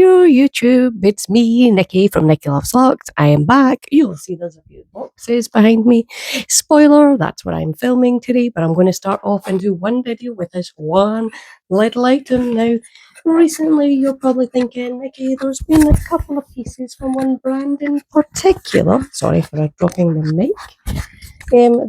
Dear YouTube, it's me, Nikki from Nikki Loves Locks. I am back. You'll see there's a few boxes behind me. Spoiler, that's what I'm filming today, but I'm going to start off and do one video with this one little item. Now, recently you're probably thinking, Nikki, there's been a couple of pieces from one brand in particular, sorry for dropping the mic,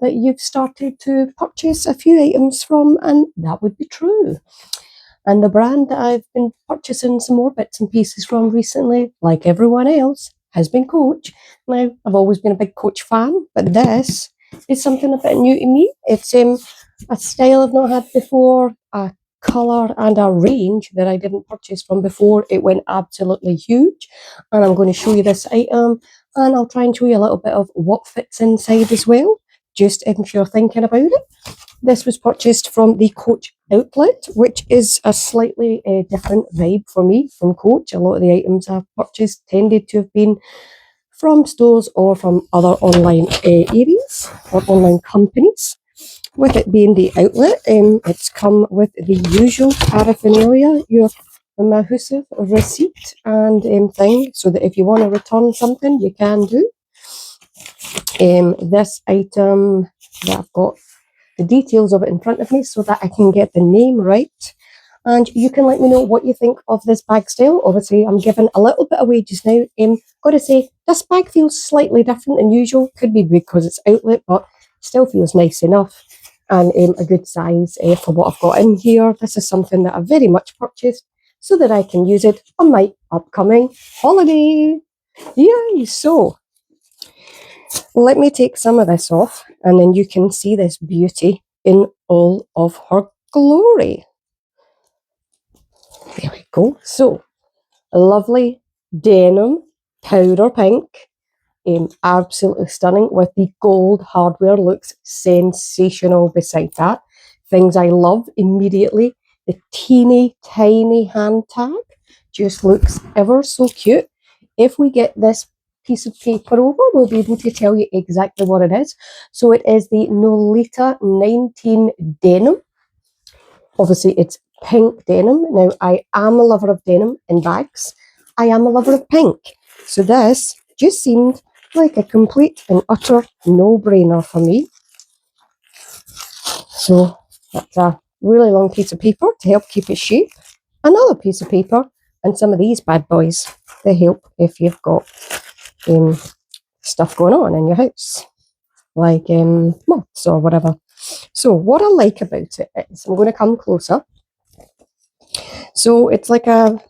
that you've started to purchase a few items from, and that would be true. And the brand that I've been purchasing some more bits and pieces from recently, like everyone else, has been Coach. Now, I've always been a big Coach fan, but this is something a bit new to me. It's a style I've not had before, a colour and a range that I didn't purchase from before. It went absolutely huge. And I'm going to show you this item, and I'll try and show you a little bit of what fits inside as well, just if you're thinking about it. This was purchased from the Coach outlet, which is a slightly different vibe for me from Coach. A lot of the items I've purchased tended to have been from stores or from other online areas or online companies. With it being the outlet, it's come with the usual paraphernalia, your Mahusive receipt and thing, so that if you want to return something, you can do. This item that I've got the details of it in front of me so that I can get the name right, and you can let me know what you think of this bag style. Obviously, I'm giving a little bit away just now. Gotta say, this bag feels slightly different than usual. Could be because it's outlet, but still feels nice enough and a good size for what I've got in here. This is something that I very much purchased so that I can use it on my upcoming holiday. Yay! So let me take some of this off, and then you can see this beauty in all of her glory. There we go. So, a lovely denim powder pink, absolutely stunning, with the gold hardware. Looks sensational beside that. Things I love immediately. The teeny tiny hand tag just looks ever so cute. If we get this piece of paper over, we'll be able to tell you exactly what it is. So it is the Nolita 19 denim. Obviously, it's pink denim. Now, I am a lover of denim in bags. I am a lover of pink. So this just seemed like a complete and utter no-brainer for me. So that's a really long piece of paper to help keep it shape. Another piece of paper and some of these bad boys to help if you've got stuff going on in your house, like moths or whatever. So what I like about it is, I'm going to come closer. So it's like a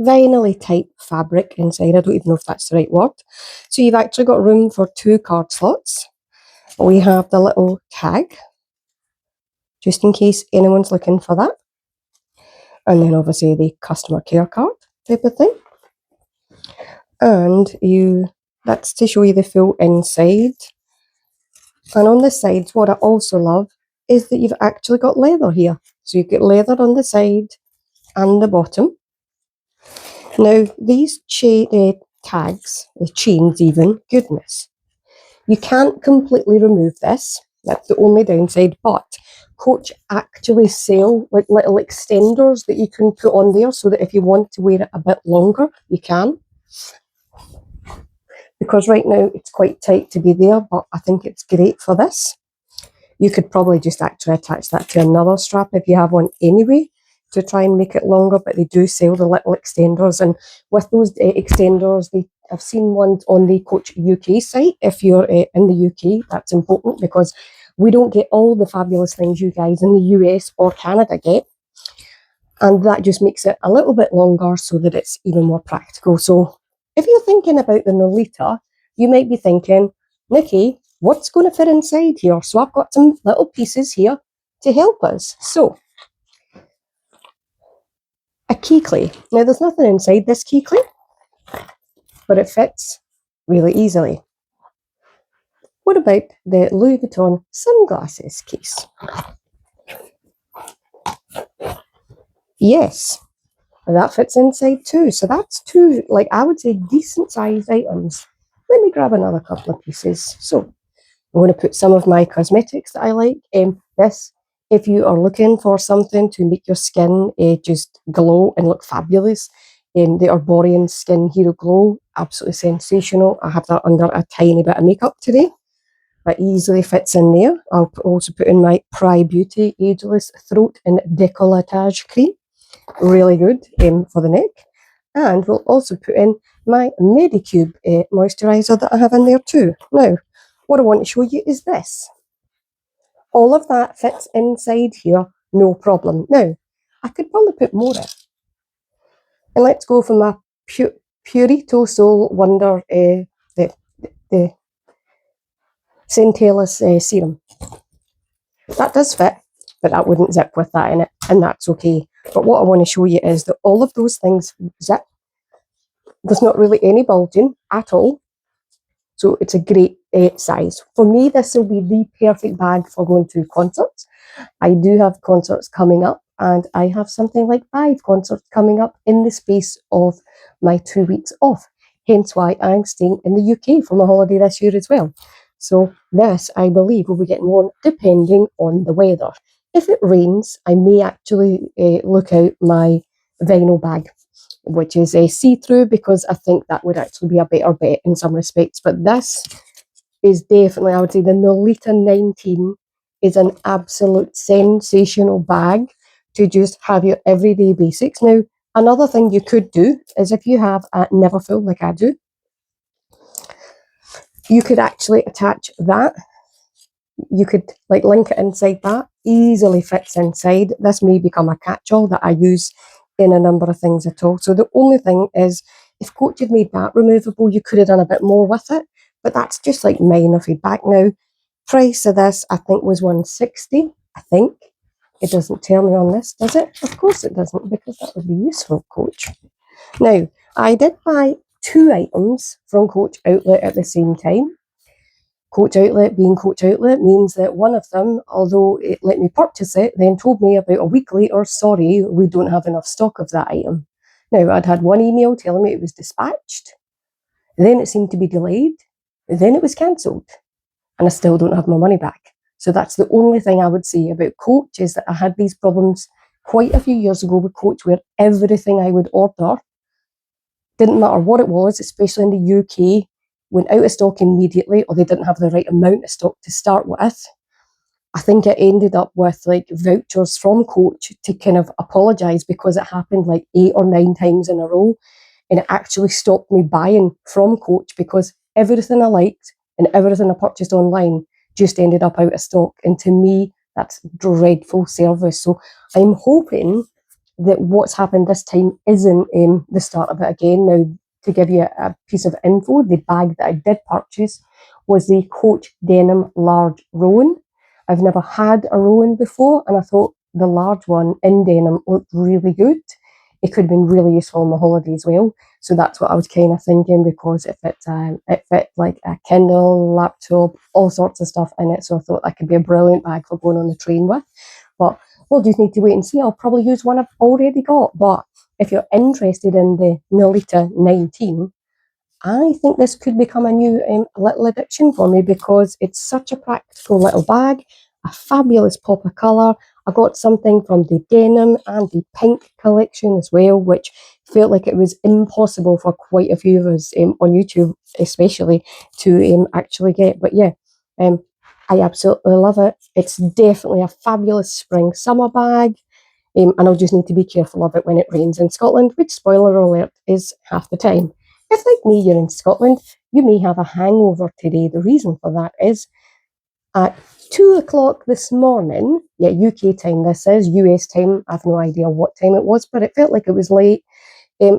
vinyl-y type fabric inside. I don't even know if that's the right word. So you've actually got room for 2 card slots. We have the little tag, just in case anyone's looking for that. And then obviously the customer care card type of thing. And that's to show you the full inside. And on the sides, what I also love is that you've actually got leather here. So you get leather on the side and the bottom. Now, these tags, the chains even, goodness. You can't completely remove this. That's the only downside. But Coach actually sell like little extenders that you can put on there so that if you want to wear it a bit longer, you can. Because right now it's quite tight to be there, but I think it's great for this. You could probably just actually attach that to another strap if you have one anyway to try and make it longer, but they do sell the little extenders. And with those extenders, I've seen ones on the Coach UK site. If you're in the UK, that's important because we don't get all the fabulous things you guys in the US or Canada get. And that just makes it a little bit longer so that it's even more practical. So if you're thinking about the Nolita, you might be thinking, Nikki, what's going to fit inside here? So I've got some little pieces here to help us. So, a key clay. Now, there's nothing inside this key clay, but it fits really easily. What about the Louis Vuitton sunglasses case? Yes, that fits inside too. So that's 2, like I would say, decent sized items. Let me grab another couple of pieces. So I'm going to put some of my cosmetics that I like. This, if you are looking for something to make your skin just glow and look fabulous, the Arborian Skin Hero Glow, absolutely sensational. I have that under a tiny bit of makeup today. That easily fits in there. I'll also put in my Pry Beauty Ageless Throat and Decolletage Cream. Really good for the neck. And we'll also put in my Medicube moisturiser that I have in there too. Now, what I want to show you is this. All of that fits inside here, no problem. Now, I could probably put more in. And let's go for my Purito Soul Wonder, the Centellus serum. That does fit, but that wouldn't zip with that in it, and that's okay. But what I want to show you is that all of those things zip. There's not really any bulging at all. So it's a great size. For me, this will be the perfect bag for going to concerts. I do have concerts coming up, and I have something like 5 concerts coming up in the space of my 2 weeks off. Hence why I'm staying in the UK for my holiday this year as well. So this, I believe, will be getting worn depending on the weather. If it rains, I may actually look out my vinyl bag, which is a see-through, because I think that would actually be a better bet in some respects. But this is definitely, I would say, the Nolita 19 is an absolute sensational bag to just have your everyday basics. Now, another thing you could do is if you have a Neverfull like I do, you could actually attach that. You could like link it inside that, easily fits inside. This may become a catch-all that I use in a number of things at all. So the only thing is, if Coach had made that removable, you could have done a bit more with it, but that's just like minor feedback. Now, price of this, I think, was $160. I think. It doesn't tell me on this, does it? Of course it doesn't, because that would be useful, Coach. Now, I did buy 2 items from Coach Outlet at the same time. Coach Outlet being Coach Outlet means that one of them, although it let me purchase it, then told me about a week later, sorry, we don't have enough stock of that item. Now, I'd had one email telling me it was dispatched, then it seemed to be delayed, then it was cancelled, and I still don't have my money back. So that's the only thing I would say about Coach, is that I had these problems quite a few years ago with Coach, where everything I would order, didn't matter what it was, especially in the UK, went out of stock immediately, or they didn't have the right amount of stock to start with. I think it ended up with like vouchers from Coach to kind of apologise, because it happened like 8 or 9 times in a row, and it actually stopped me buying from Coach, because everything I liked and everything I purchased online just ended up out of stock. And to me, that's dreadful service. So I'm hoping that what's happened this time isn't the start of it again. Now, to give you a piece of info, the bag that I did purchase was the Coach Denim Large Rowan. I've never had a Rowan before, and I thought the large one in denim looked really good. It could have been really useful on the holiday as well. So that's what I was kind of thinking, because it fit like a Kindle, laptop, all sorts of stuff in it. So I thought that could be a brilliant bag for going on the train with. But we'll just need to wait and see. I'll probably use one I've already got. But if you're interested in the Nolita 19, I think this could become a new little addiction for me, because it's such a practical little bag, a fabulous pop of colour. I got something from the denim and the pink collection as well, which felt like it was impossible for quite a few of us on YouTube especially to actually get. But yeah, I absolutely love it. It's definitely a fabulous spring summer bag. And I'll just need to be careful of it when it rains in Scotland, which, spoiler alert, is half the time. If, like me, you're in Scotland, you may have a hangover today. The reason for that is at 2 o'clock this morning, yeah, UK time this is, US time, I've no idea what time it was, but it felt like it was late.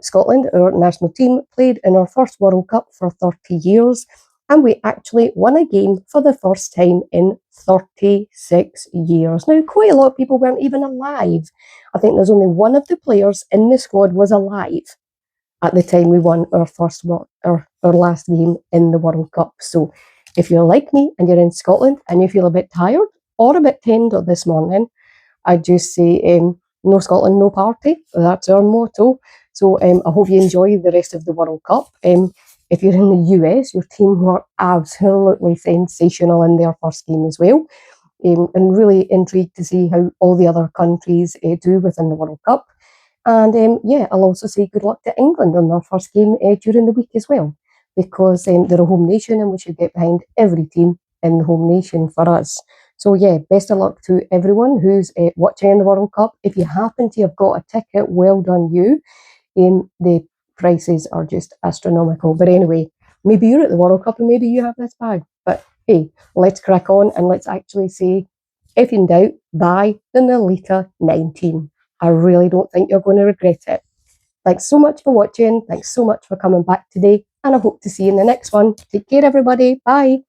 Scotland, our national team, played in our first World Cup for 30 years, and we actually won a game for the first time in 36 years. Now, quite a lot of people weren't even alive. I think there's only one of the players in the squad was alive at the time we won our last game in the World Cup. So if you're like me and you're in Scotland and you feel a bit tired or a bit tender this morning, I just say, no Scotland, no party. That's our motto. So I hope you enjoy the rest of the World Cup. If you're in the US, your team were absolutely sensational in their first game as well. And really intrigued to see how all the other countries do within the World Cup. And yeah, I'll also say good luck to England on their first game during the week as well, because they're a home nation and we should get behind every team in the home nation for us. So yeah, best of luck to everyone who's watching in the World Cup. If you happen to have got a ticket, well done you. The prices are just astronomical. But anyway, maybe you're at the World Cup and maybe you have this bag. But hey, let's crack on and let's actually say, if in doubt, buy the Nolita 19. I really don't think you're going to regret it. Thanks so much for watching. Thanks so much for coming back today. And I hope to see you in the next one. Take care, everybody. Bye.